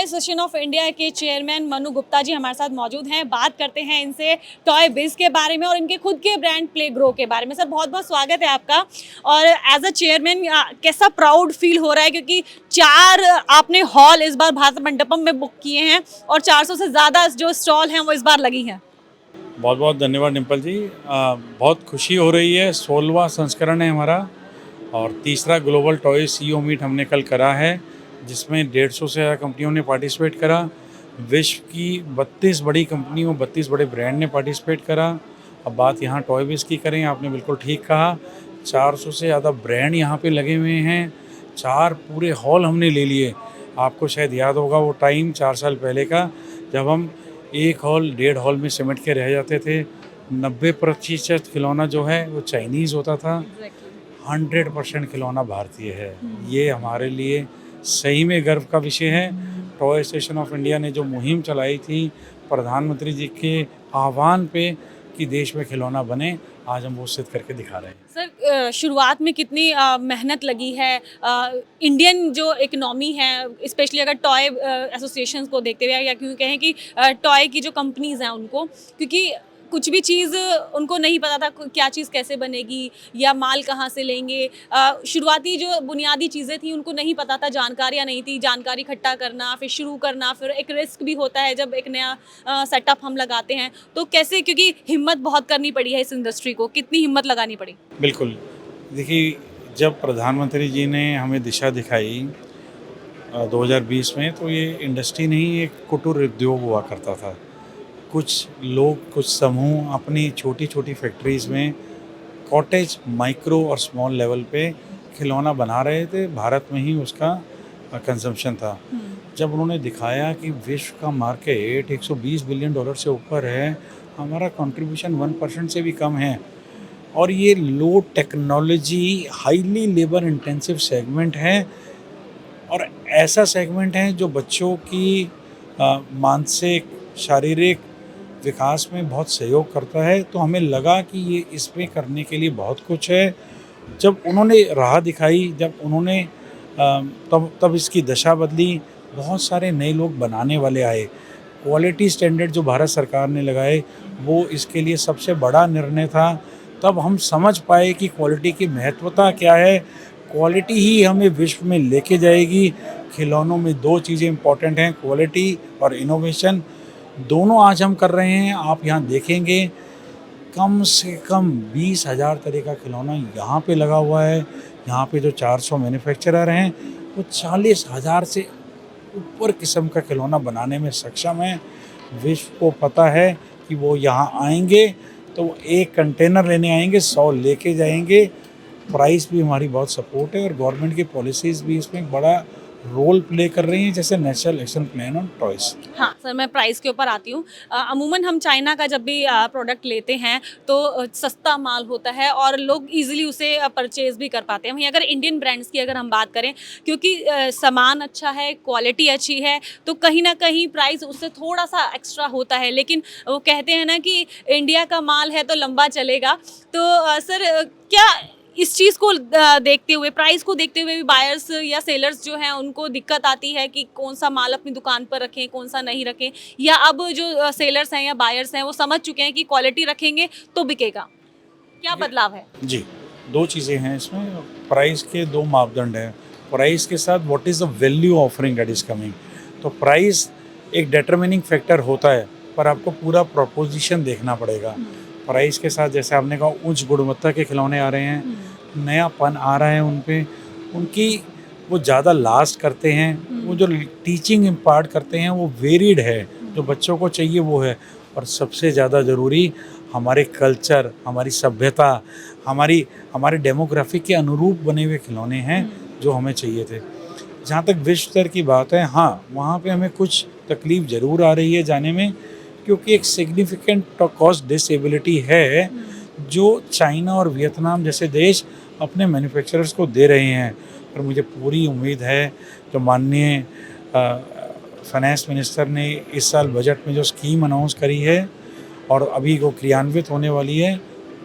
Association of India के chairman Manu Gupta जी हमारे साथ मौजूद हैं। बात करते हैं इनसे टॉय बिज के बारे में और इनके खुद के ब्रांड प्ले ग्रो के बारे में। सर बहुत बहुत स्वागत है आपका। और एज अ चेयरमैन कैसा प्राउड फील हो रहा है, क्योंकि 4 आपने हॉल इस बार भारत मंडपम में बुक किए हैं और 400 से ज़्यादा जो स्टॉल हैं वो इस बार लगी हैं। बहुत बहुत धन्यवाद डिम्पल जी। बहुत खुशी हो रही है। 16वां संस्करण है हमारा और तीसरा ग्लोबल टॉय सीईओ मीट हमने कल करा है, जिसमें 150 से ज़्यादा कंपनियों ने पार्टिसिपेट करा। विश्व की 32 बड़ी कंपनियों 32 बड़े ब्रांड ने पार्टिसिपेट करा। अब बात यहाँ टॉय बिज की करें, आपने बिल्कुल ठीक कहा। 400 से ज़्यादा ब्रांड यहाँ पे लगे हुए हैं। 4 पूरे हॉल हमने ले लिए। आपको शायद याद होगा वो टाइम 4 साल पहले का, जब हम एक हॉल 1.5 हॉल में सिमट के रह जाते थे। 90% खिलौना जो है वो चाइनीज़ होता था। 100% खिलौना भारतीय है। ये हमारे लिए सही में गर्व का विषय है। टॉय एसोसिएशन ऑफ इंडिया ने जो मुहिम चलाई थी प्रधानमंत्री जी के आह्वान पे कि देश में खिलौना बने, आज हम वो सिद्ध करके दिखा रहे हैं। सर शुरुआत में कितनी मेहनत लगी है इंडियन जो इकोनॉमी है, स्पेशली अगर टॉय एसोसिएशन को देखते हुए, या क्यों कहें कि टॉय की जो कंपनीज हैं उनको, क्योंकि कुछ भी चीज़ उनको नहीं पता था क्या चीज़ कैसे बनेगी या माल कहाँ से लेंगे। शुरुआती जो बुनियादी चीज़ें थी उनको नहीं पता था, जानकारियाँ नहीं थी। जानकारी इकट्ठा करना, फिर शुरू करना, फिर एक रिस्क भी होता है जब एक नया सेटअप हम लगाते हैं। तो कैसे, क्योंकि हिम्मत बहुत करनी पड़ी है इस इंडस्ट्री को, कितनी हिम्मत लगानी पड़ी? बिल्कुल, देखिए, जब प्रधानमंत्री जी ने हमें दिशा दिखाई 2020 में, तो ये इंडस्ट्री नहीं, एक कुटीर उद्योग हुआ करता था। कुछ लोग, कुछ समूह अपनी छोटी छोटी फैक्ट्रीज़ में कॉटेज, माइक्रो और स्मॉल लेवल पे खिलौना बना रहे थे। भारत में ही उसका कंजम्पशन था। जब उन्होंने दिखाया कि विश्व का मार्केट $120 बिलियन से ऊपर है, हमारा कंट्रीब्यूशन 1% से भी कम है, और ये low technology, highly labour intensive segment है, और ऐसा सेगमेंट है जो बच्चों की मानसिक, शारीरिक विकास में बहुत सहयोग करता है। तो हमें लगा कि ये इसमें करने के लिए बहुत कुछ है। जब उन्होंने राह दिखाई, जब उन्होंने तब इसकी दशा बदली। बहुत सारे नए लोग बनाने वाले आए। क्वालिटी स्टैंडर्ड जो भारत सरकार ने लगाए, वो इसके लिए सबसे बड़ा निर्णय था। तब हम समझ पाए कि क्वालिटी की महत्वता क्या है। क्वालिटी ही हमें विश्व में लेके जाएगी। खिलौनों में 2 चीज़ें इम्पॉर्टेंट हैं, क्वालिटी और इनोवेशन। दोनों आज हम कर रहे हैं। आप यहाँ देखेंगे कम से कम 20,000 तरह का खिलौना यहाँ पे लगा हुआ है। यहाँ पे जो 400 मैन्युफैक्चरर हैं, वो 40,000 से ऊपर किस्म का खिलौना बनाने में सक्षम है। विश्व को पता है कि वो यहाँ आएंगे तो वो एक कंटेनर लेने आएंगे, 100 लेके जाएंगे। प्राइस भी हमारी बहुत सपोर्ट है, और गवर्नमेंट की पॉलिसीज़ भी इसमें बड़ा रोल प्ले कर रही हैं, जैसे national action plan on toys. हाँ सर, मैं प्राइस के ऊपर आती हूँ। अमूमन हम चाइना का जब भी प्रोडक्ट लेते हैं तो सस्ता माल होता है और लोग इजीली उसे परचेज भी कर पाते हैं। वहीं अगर इंडियन ब्रांड्स की अगर हम बात करें, क्योंकि सामान अच्छा है, क्वालिटी अच्छी है, तो कहीं ना कहीं प्राइस उससे थोड़ा सा एक्स्ट्रा होता है। लेकिन वो कहते हैं ना कि इंडिया का माल है तो लंबा चलेगा। तो सर क्या इस चीज़ को देखते हुए, प्राइस को देखते हुए भी बायर्स या सेलर्स जो हैं उनको दिक्कत आती है कि कौन सा माल अपनी दुकान पर रखें, कौन सा नहीं रखें, या अब जो सेलर्स हैं या बायर्स हैं वो समझ चुके हैं कि क्वालिटी रखेंगे तो बिकेगा? क्या बदलाव है? जी, 2 चीज़ें हैं इसमें। प्राइस के 2 मापदंड हैं। प्राइस के साथ what is the value offering that is coming. तो प्राइस एक डिटरमिनिंग फैक्टर होता है, पर आपको पूरा प्रोपोजिशन देखना पड़ेगा। प्राइस के साथ, जैसे आपने कहा, उच्च गुणवत्ता के खिलौने आ रहे हैं, नयापन आ रहा है उन पे, उनकी वो ज़्यादा लास्ट करते हैं। वो जो टीचिंग इम्पार्ट करते हैं वो वेरिड है, जो बच्चों को चाहिए वो है। और सबसे ज़्यादा ज़रूरी, हमारे कल्चर, हमारी सभ्यता, हमारे डेमोग्राफिक के अनुरूप बने हुए खिलौने हैं जो हमें चाहिए थे। जहाँ तक विश्व स्तर की बात है, हाँ, वहाँ पे हमें कुछ तकलीफ़ ज़रूर आ रही है जाने में, क्योंकि एक सिग्निफिकेंट कॉस्ट डिसेबिलिटी है जो चाइना और वियतनाम जैसे देश अपने मैन्युफैक्चरर्स को दे रहे हैं। पर मुझे पूरी उम्मीद है, जो माननीय फाइनेंस मिनिस्टर ने इस साल बजट में जो स्कीम अनाउंस करी है और अभी वो क्रियान्वित होने वाली है,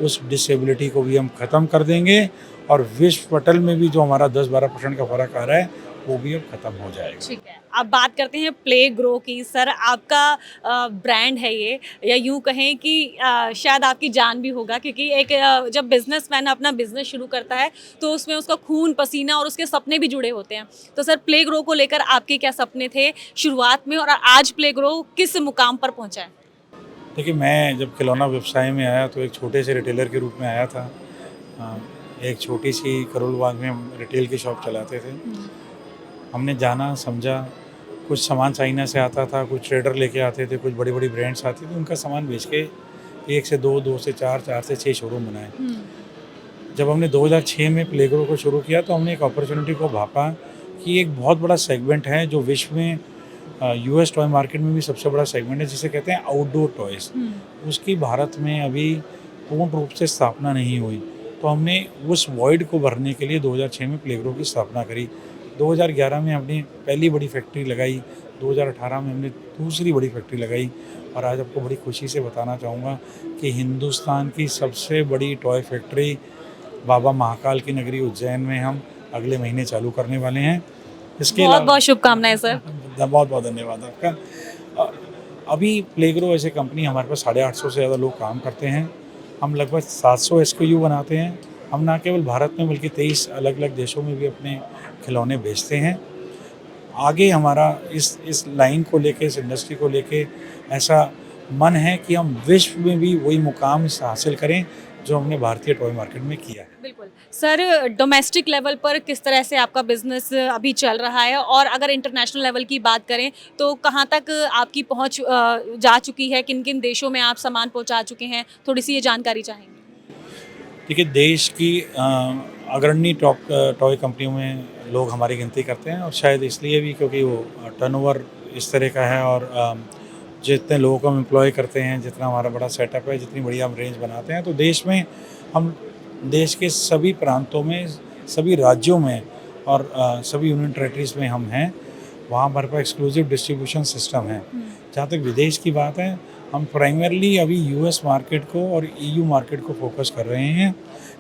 उस डिसेबिलिटी को भी हम ख़त्म कर देंगे। और विश्व पटल में भी जो हमारा 10-12% का फ़र्क आ रहा है, वो भी अब ख़त्म हो जाएगा। ठीक है, अब बात करते हैं प्ले ग्रो की। सर आपका ब्रांड है ये, या यूँ कहें कि शायद आपकी जान भी होगा, क्योंकि एक जब बिजनेसमैन अपना बिजनेस शुरू करता है तो उसमें उसका खून पसीना और उसके सपने भी जुड़े होते हैं। तो सर प्ले ग्रो को लेकर आपके क्या सपने थे शुरुआत में, और आज प्ले ग्रो किस मुकाम पर पहुंचा है? देखिए, मैं जब खिलौना व्यवसाय में आया तो एक छोटे से रिटेलर के रूप में आया था। अ, एक छोटी सी करोल बाग में हम रिटेल की शॉप चलाते थे। हमने जाना समझा, कुछ सामान चाइना से आता था, कुछ ट्रेडर लेके आते थे, कुछ बड़ी बड़ी ब्रांड्स आती थी, उनका सामान बेच के 1 से 2, 2 से 4, 4 से 6 शोरूम बनाए। जब हमने 2006 में प्लेग्रो को शुरू किया तो हमने एक अपॉर्चुनिटी को भापा कि एक बहुत बड़ा सेगमेंट है जो विश्व में यूएस टॉय मार्केट में भी सबसे बड़ा सेगमेंट है, जिसे कहते हैं आउटडोर टॉयज़। उसकी भारत में अभी पूर्ण रूप से स्थापना नहीं हुई, तो हमने उस वॉइड को भरने के लिए 2006 में प्लेग्रो की स्थापना करी। 2011 में हमने पहली बड़ी फैक्ट्री लगाई, 2018 में हमने दूसरी बड़ी फैक्ट्री लगाई, और आज आपको बड़ी खुशी से बताना चाहूँगा कि हिंदुस्तान की सबसे बड़ी टॉय फैक्ट्री बाबा महाकाल की नगरी उज्जैन में हम अगले महीने चालू करने वाले हैं। इसके बहुत अलावा बहुत शुभकामनाएं सर। बहुत बहुत धन्यवाद आपका। अ, अभी प्लेग्रो ऐसे कंपनी हमारे पास 850 से ज़्यादा लोग काम करते हैं। हम लगभग 700 एसकेयू बनाते हैं। हम ना केवल भारत में बल्कि 23 अलग अलग देशों में भी अपने खिलौने बेचते हैं। आगे हमारा इस लाइन को लेके, इस इंडस्ट्री को लेके ऐसा मन है कि हम विश्व में भी वही मुकाम हासिल करें जो हमने भारतीय टॉय मार्केट में किया है। बिल्कुल। सर डोमेस्टिक लेवल पर किस तरह से आपका बिज़नेस अभी चल रहा है, और अगर इंटरनेशनल लेवल की बात करें तो कहाँ तक आपकी पहुँच जा चुकी है? किन-किन देशों में आप सामान पहुँचा चुके हैं? थोड़ी-सी ये जानकारी चाहेंगे। देखिए, देश की अग्रणी टॉप टॉय कंपनियों में लोग हमारी गिनती करते हैं, और शायद इसलिए भी क्योंकि वो टर्नओवर इस तरह का है, और जितने लोगों को हम एम्प्लॉय करते हैं, जितना हमारा बड़ा सेटअप है, जितनी बढ़िया हम रेंज बनाते हैं, तो देश में हम देश के सभी प्रांतों में, सभी राज्यों में और सभी यूनियन टेरिटरीज़ में हम हैं। वहाँ हमारे पास एक्सक्लूसिव डिस्ट्रीब्यूशन सिस्टम है। जहाँ तक विदेश की बात है, हम प्राइमरली अभी यूएस मार्केट को और ईयू मार्केट को फोकस कर रहे हैं।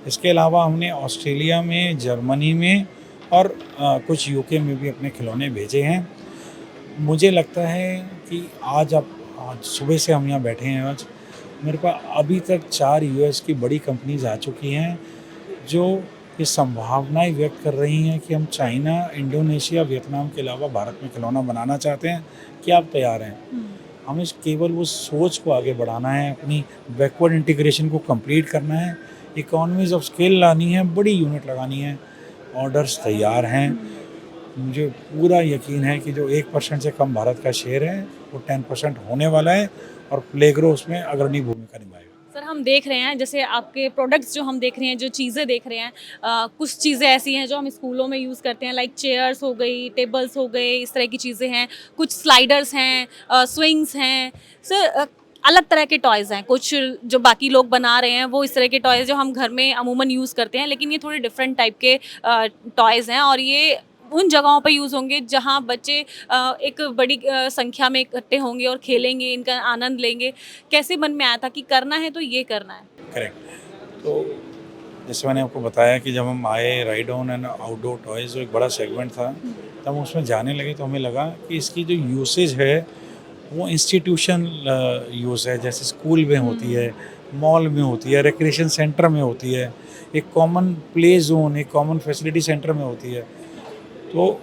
इसके अलावा हमने ऑस्ट्रेलिया में, जर्मनी में और कुछ यूके में भी अपने खिलौने भेजे हैं। मुझे लगता है कि आज सुबह से हम यहाँ बैठे हैं, आज मेरे पास अभी तक 4 यूएस की बड़ी कंपनीज आ चुकी हैं जो ये संभावनाएं व्यक्त कर रही हैं कि हम चाइना, इंडोनेशिया, वियतनाम के अलावा भारत में खिलौना बनाना चाहते हैं। क्या आप तैयार हैं? हमें केवल वो सोच को आगे बढ़ाना है, अपनी बैकवर्ड इंटीग्रेशन को कंप्लीट करना है, इकोनॉमीज ऑफ स्केल लानी है, बड़ी यूनिट लगानी है। ऑर्डर्स तैयार हैं। मुझे पूरा यकीन है कि जो 1% से कम भारत का शेयर है वो 10% होने वाला है, और प्लेग्रो उसमें अग्रणी भूमिका निभाएगा। सर हम देख रहे हैं, जैसे आपके प्रोडक्ट्स जो हम देख रहे हैं, जो चीज़ें देख रहे हैं, कुछ चीज़ें ऐसी हैं जो हम स्कूलों में यूज़ करते हैं, लाइक चेयर्स हो गई, टेबल्स हो गए, इस तरह की चीज़ें हैं, कुछ स्लाइडर्स हैं, स्विंग्स हैं। सर अलग तरह के टॉयज़ हैं, कुछ जो बाकी लोग बना रहे हैं वो इस तरह के टॉयज़ जो हम घर में अमूमन यूज़ करते हैं, लेकिन ये थोड़े डिफरेंट टाइप के टॉयज़ हैं, और ये उन जगहों पे यूज़ होंगे जहाँ बच्चे एक बड़ी संख्या में इकट्ठे होंगे और खेलेंगे, इनका आनंद लेंगे। कैसे मन में आया था कि करना है तो ये करना है? करेक्ट। तो जैसे मैंने आपको बताया कि जब हम आए, ride on and outdoor toys जो एक बड़ा सेगमेंट था, तब हम उसमें जाने लगे तो हमें लगा कि इसकी जो यूसेज है वो इंस्टीट्यूशनल यूज़ है, जैसे स्कूल में होती है, मॉल में होती है, रिक्रिएशन सेंटर में होती है, एक कॉमन प्ले जोन, एक कॉमन फैसिलिटी सेंटर में होती है। तो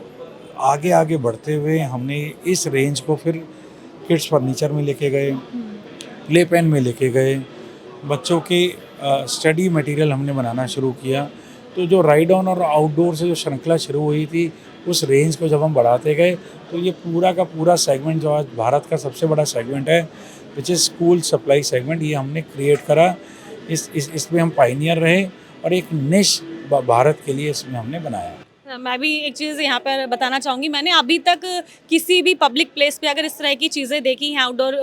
आगे आगे बढ़ते हुए हमने इस रेंज को फिर किड्स फर्नीचर में लेके गए, प्ले पेन में लेके गए, बच्चों के स्टडी मटेरियल हमने बनाना शुरू किया। तो जो राइड ऑन और आउटडोर से जो श्रृंखला शुरू हुई थी, उस रेंज को जब हम बढ़ाते गए तो ये पूरा का पूरा सेगमेंट जो आज भारत का सबसे बड़ा सेगमेंट है, which is school supply segment, ये हमने क्रिएट करा। इसमें हम पायनियर रहे, और एक निश भारत के लिए इसमें हमने बनाया। मैं भी एक चीज़ यहाँ पर बताना चाहूँगी, मैंने अभी तक किसी भी पब्लिक प्लेस पे अगर इस तरह की चीज़ें देखी हैं आउटडोर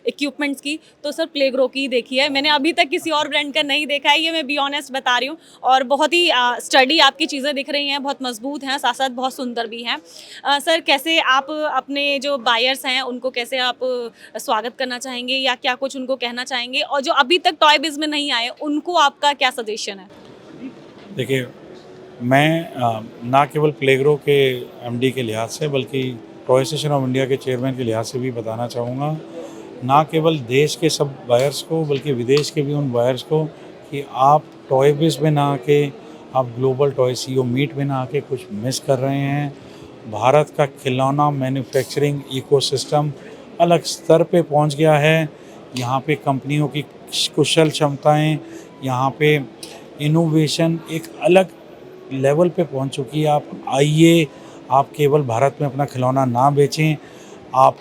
इक्विपमेंट्स की, तो सर प्लेग्रो की ही देखी है। मैंने अभी तक किसी और ब्रांड का नहीं देखा है, ये मैं बी ऑनेस्ट बता रही हूँ। और बहुत ही स्टडी आपकी चीज़ें दिख रही हैं, बहुत मजबूत हैं, साथ साथ बहुत सुंदर भी हैं। सर कैसे आप अपने जो बायर्स हैं उनको कैसे आप स्वागत करना चाहेंगे, या क्या कुछ उनको कहना चाहेंगे, और जो अभी तक टॉय बिज़ में नहीं आए उनको आपका क्या सजेशन है? देखिए, मैं ना केवल प्लेग्रो के एमडी के लिहाज से बल्कि टॉय एसोसिएशन ऑफ इंडिया के चेयरमैन के लिहाज से भी बताना चाहूँगा, ना केवल देश के सब बायर्स को बल्कि विदेश के भी उन बायर्स को कि आप टॉय बिज़ में ना आके, आप ग्लोबल टॉय सीईओ मीट में ना आके कुछ मिस कर रहे हैं। भारत का खिलौना मैन्युफैक्चरिंग इकोसिस्टम अलग स्तर पे पहुंच गया है। यहाँ पे कंपनियों की कुशल क्षमताएं, यहाँ पे इनोवेशन एक अलग लेवल पे पहुंच चुकी है। आप आइए, आप केवल भारत में अपना खिलौना ना बेचें, आप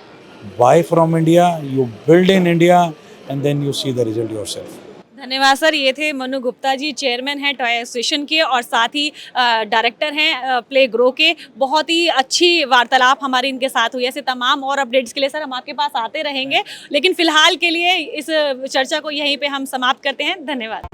buy from India, you build in India and then you see the result yourself. धन्यवाद सर। ये थे मनु गुप्ता जी, चेयरमैन हैं टॉय एसोसिएशन के और साथ ही डायरेक्टर हैं प्ले ग्रो के। बहुत ही अच्छी वार्तालाप हमारी इनके साथ हुई। ऐसे तमाम और अपडेट्स के लिए सर हम आपके पास आते रहेंगे, लेकिन फिलहाल के लिए इस चर्चा को यहीं पे हम समाप्त करते हैं। धन्यवाद।